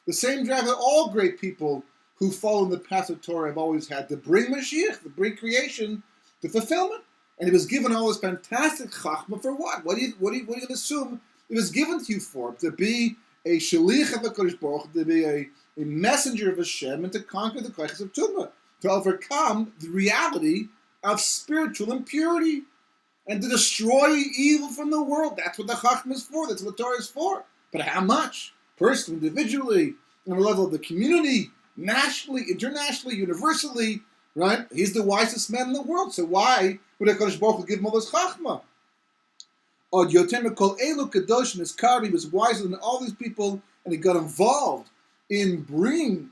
The same drive that all great people who follow in the path of Torah have always had, to bring Mashiach, to bring creation to fulfillment. And he was given all this fantastic chachma for what? What are you going to assume it was given to you for? To be a shalich of HaKadosh Baruch Hu, to be a messenger of Hashem, and to conquer the koiches of Tumah, to overcome the reality of spiritual impurity, and to destroy evil from the world. That's what the chachma is for. That's what the Torah is for. But how much? Personally, individually, on the level of the community, nationally, internationally, universally, right? He's the wisest man in the world. So why would HaKadosh Baruch Hu give him all this chachma? Od yotem kol elu kedoshim, his Karbi was wiser than all these people, and he got involved in bringing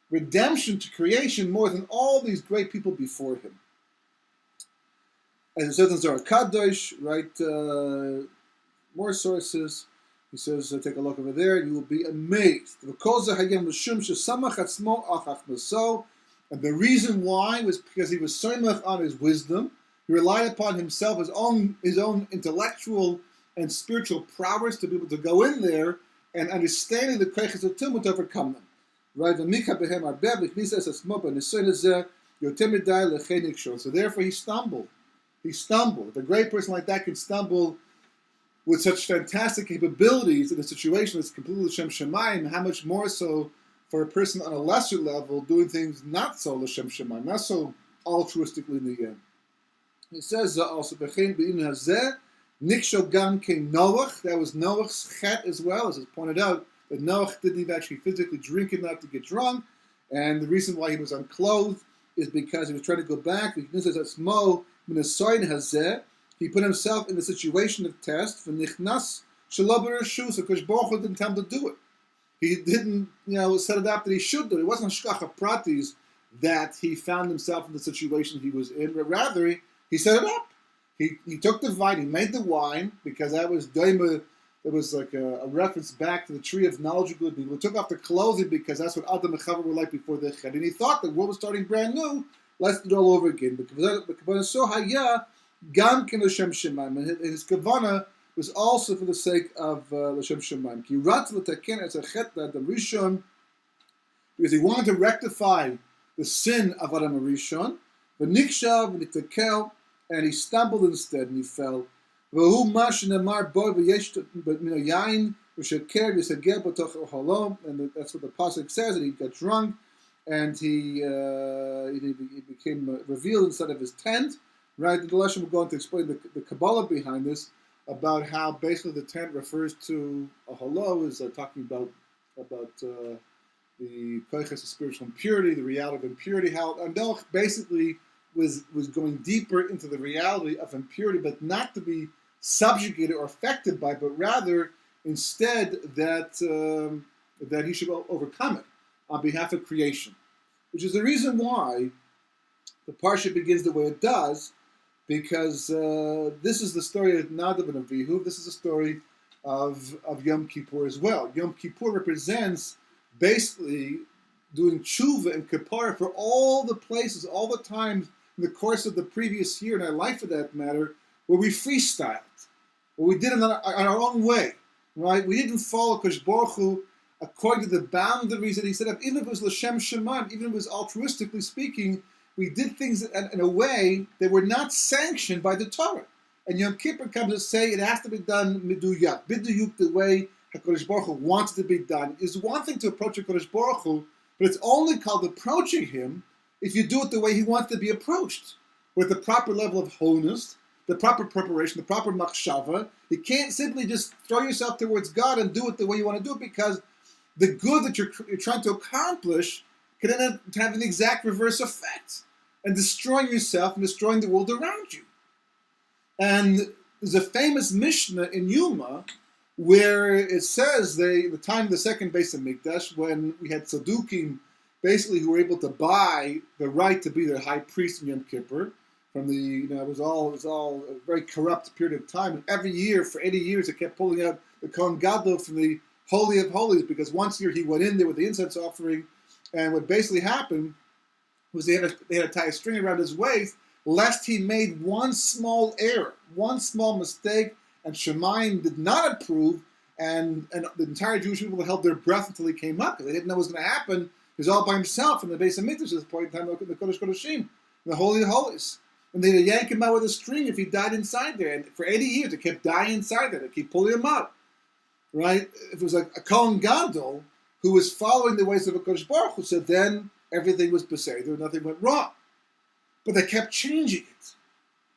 redemption to creation more than all these great people before him. As it says in Zohar Kadosh, right? More sources. He says, take a look over there, and you will be amazed. And the reason why was because he was soymach on his wisdom. He relied upon himself, his own intellectual and spiritual prowess to be able to go in there and understanding the koiches of tumah to overcome them. Right? So therefore he stumbled. If a great person like that can stumble with such fantastic capabilities in a situation that's completely L'Shem Shemayim, how much more so for a person on a lesser level doing things not so L'Shem Shemayim, not so altruistically in the end. He says also, Niksho Gam Ke Noach, that was Noach's chet as well, as it's pointed out, that Noach didn't even actually physically drink enough to get drunk, and the reason why he was unclothed is because he was trying to go back. He put himself in the situation of test for nichnas shelo so Kosh Baruch Hu didn't tell him to do it. He didn't, set it up that he should do it. It wasn't shkacha pratis that he found himself in the situation he was in, but rather he set it up. He took the vine, he made the wine, because that was daima. It was like a reference back to the tree of knowledge of good. He took off the clothing because that's what Adam and Chava were like before the chet, and he thought the world was starting brand new. Let's do it all over again. Because so haya. Gam ken L'Shem Shemayim, and his kavana was also for the sake of L'Shem Shemayim. Ki rat l'taken es hachet Adam Rishon, because he wanted to rectify the sin of Adam Rishon. V'nikshav v'nitakel, and he stumbled instead and he fell. V'hu ma shenemar bo v'yesh yain v'sheker v'sagel b'toch oholom, and that's what the pasuk says. And he got drunk, and he became revealed inside of his tent. Right, the lesson we're going to explain the Kabbalah behind this, about how basically the tent refers to a halo, is talking about the koiches of spiritual impurity, the reality of impurity. How Noach basically was going deeper into the reality of impurity, but not to be subjugated or affected by, but rather instead that he should overcome it on behalf of creation, which is the reason why the Parsha begins the way it does. Because this is the story of Nadav and Avihu. This is the story of Yom Kippur as well. Yom Kippur represents basically doing tshuva and kapara for all the places, all the times in the course of the previous year, and our life for that matter, where we freestyled, where we did it on our own way, right? We didn't follow Kosh Baruch Hu according to the boundaries that he set up. Even if it was L'Shem Shemayim, even if it was altruistically speaking, we did things in a way that were not sanctioned by the Torah. And Yom Kippur comes to say it has to be done miduyuk. Biduyuk, the way HaKadosh Baruch Hu wants it to be done. Is one thing to approach HaKadosh Baruch Hu, but it's only called approaching him if you do it the way he wants to be approached, with the proper level of holiness, the proper preparation, the proper machshava. You can't simply just throw yourself towards God and do it the way you want to do it, because the good that you're trying to accomplish can end up having the exact reverse effect and destroying yourself and destroying the world around you. And there's a famous Mishnah in Yuma where it says the time of the second Beis Hamikdash, when we had Tzadukim, basically who were able to buy the right to be their high priest in Yom Kippur from the, it was all a very corrupt period of time. And every year, for 80 years, it kept pulling out the Kohen Gadol from the Holy of Holies, because once a year he went in there with the incense offering, and what basically happened was they had to tie a string around his waist, lest he made one small error, one small mistake, and Shemayim did not approve, and the entire Jewish people held their breath until he came up, because they didn't know what was going to happen. He was all by himself in the base of Mikdash at this point in time, the Kodesh-Kedoshim, the Holy of Holies. And they'd yank him out with a string if he died inside there. And for 80 years, they kept dying inside there. They keep pulling him out. Right? If it was like a Kohen Gadol who was following the ways of a Kodesh Baruch Hu, so then everything was beseder, nothing went wrong. But they kept changing it.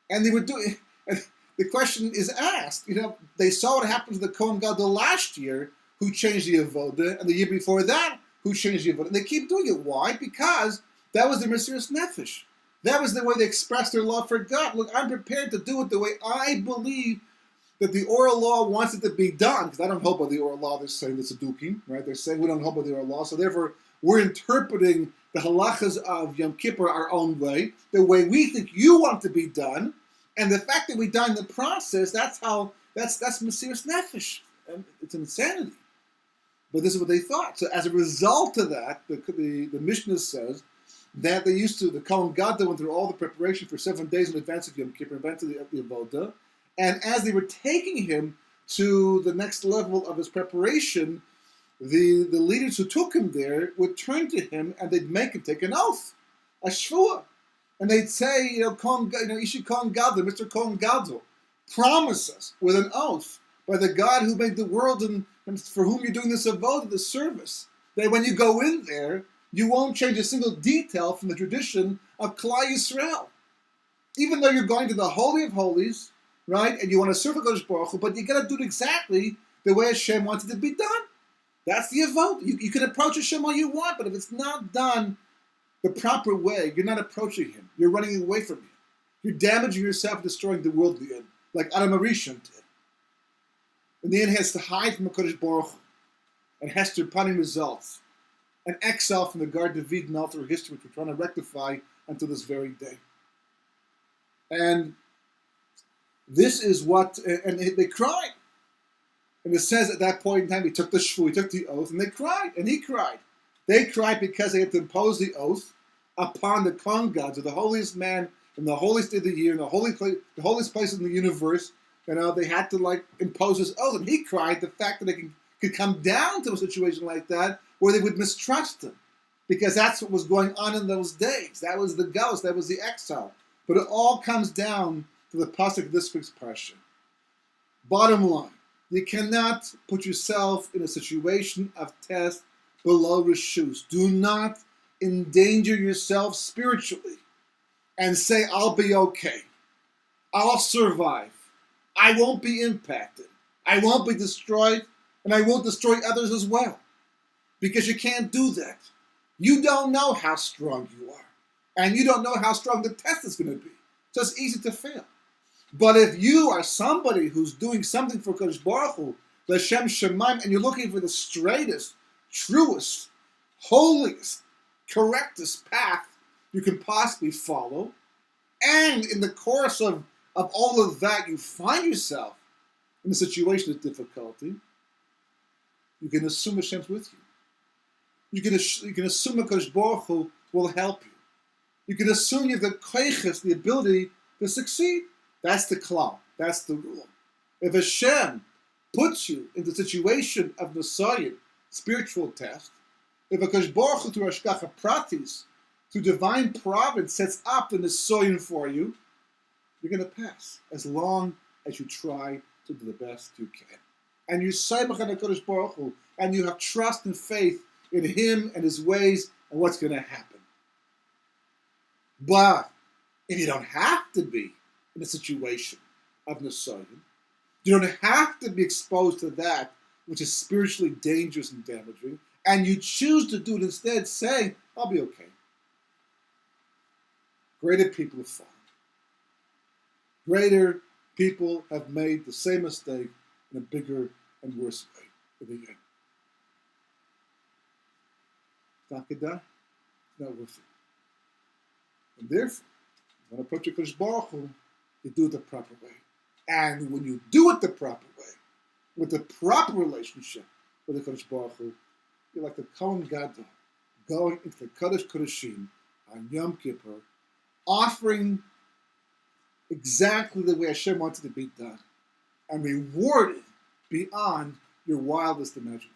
And they were doing, and the question is asked, they saw what happened to the Kohen Gadol last year, who changed the Avodah, and the year before that, who changed the Avodah. And they keep doing it. Why? Because that was their Mesiras Nefesh. That was the way they expressed their love for God. Look, I'm prepared to do it the way I believe that the oral law wants it to be done. Because I don't hold by the oral law. They're saying the Tzedukim, right? They're saying we don't hold by the oral law. So therefore, we're interpreting the halachas of Yom Kippur our own way, the way we think you want to be done. And the fact that we die in the process, that's Mesiras Nefesh. And it's insanity. But this is what they thought. So as a result of that, the Mishnah says that the Kohen Gadol went through all the preparation for 7 days in advance of Yom Kippur, in advance of the Avodah, and as they were taking him to the next level of his preparation, the leaders who took him there would turn to him and they'd make him take an oath, a shvua, and they'd say, Ishi Kohen Gadol, Mr. Kohen Gadol, promise us with an oath by the God who made the world and for whom you're doing this Avodah, this service, that when you go in there, you won't change a single detail from the tradition of Klal Yisrael. Even though you're going to the Holy of Holies, right, and you want to serve HaKadosh Baruch Hu, but you got to do it exactly the way Hashem wants it to be done. That's the Avodah. You can approach Hashem all you want, but if it's not done the proper way, you're not approaching Him. You're running away from Him. You're damaging yourself, destroying the world in, like Adam HaRishon did. In the end, he has to hide from HaKadosh Baruch Hu, and has to punish results. An exile from the Garden of Eden all through history, which we're trying to rectify until this very day. And this is what, and they cried. And it says at that point in time, he took the shvu, he took the oath, and they cried, and he cried. They cried because they had to impose the oath upon the Kohen Gadol, the holiest man in the holiest day of the year, in the holiest place in the universe. They had to impose this oath, and he cried the fact that they could come down to a situation like that where they would mistrust him, because that's what was going on in those days. That was the ghost, that was the exile. But it all comes down to the pasuk of this week's Parashas. Bottom line, you cannot put yourself in a situation of test below reshus. Do not endanger yourself spiritually and say, I'll be okay. I'll survive. I won't be impacted. I won't be destroyed, and I won't destroy others as well. Because you can't do that. You don't know how strong you are. And you don't know how strong the test is going to be. So it's easy to fail. But if you are somebody who's doing something for Kodesh Baruch Hu, L'Shem Shemaim, and you're looking for the straightest, truest, holiest, correctest path you can possibly follow, and in the course of all of that you find yourself in a situation of difficulty, you can assume Hashem's with you. You can assume that HaKadosh Baruch Hu will help you. You can assume you have the koiches, the ability to succeed. That's the klal. That's the rule. If Hashem puts you in the situation of Nisayon, spiritual test, if HaKadosh Baruch Hu through Hashgacha Pratis, through divine providence, sets up the Nisayon for you, you're going to pass as long as you try to do the best you can. And you saimach on HaKadosh Baruch Hu, and you have trust and faith in Him and His ways and what's going to happen. But if you don't have to be in a situation of Nisayon, you don't have to be exposed to that which is spiritually dangerous and damaging, and you choose to do it instead, saying, I'll be okay. Greater people have fallen. Greater people have made the same mistake in a bigger and worse way in the end. It's not good, it's not worth it. And therefore, when you approach your Kodesh Baruch Hu, you do it the proper way. And when you do it the proper way, with the proper relationship with the Kodesh Baruch Hu, you're like the Kohen Gadol, going into the Kodesh Kodeshim on Yom Kippur, offering exactly the way Hashem wants it to be done, and rewarded beyond your wildest imagination.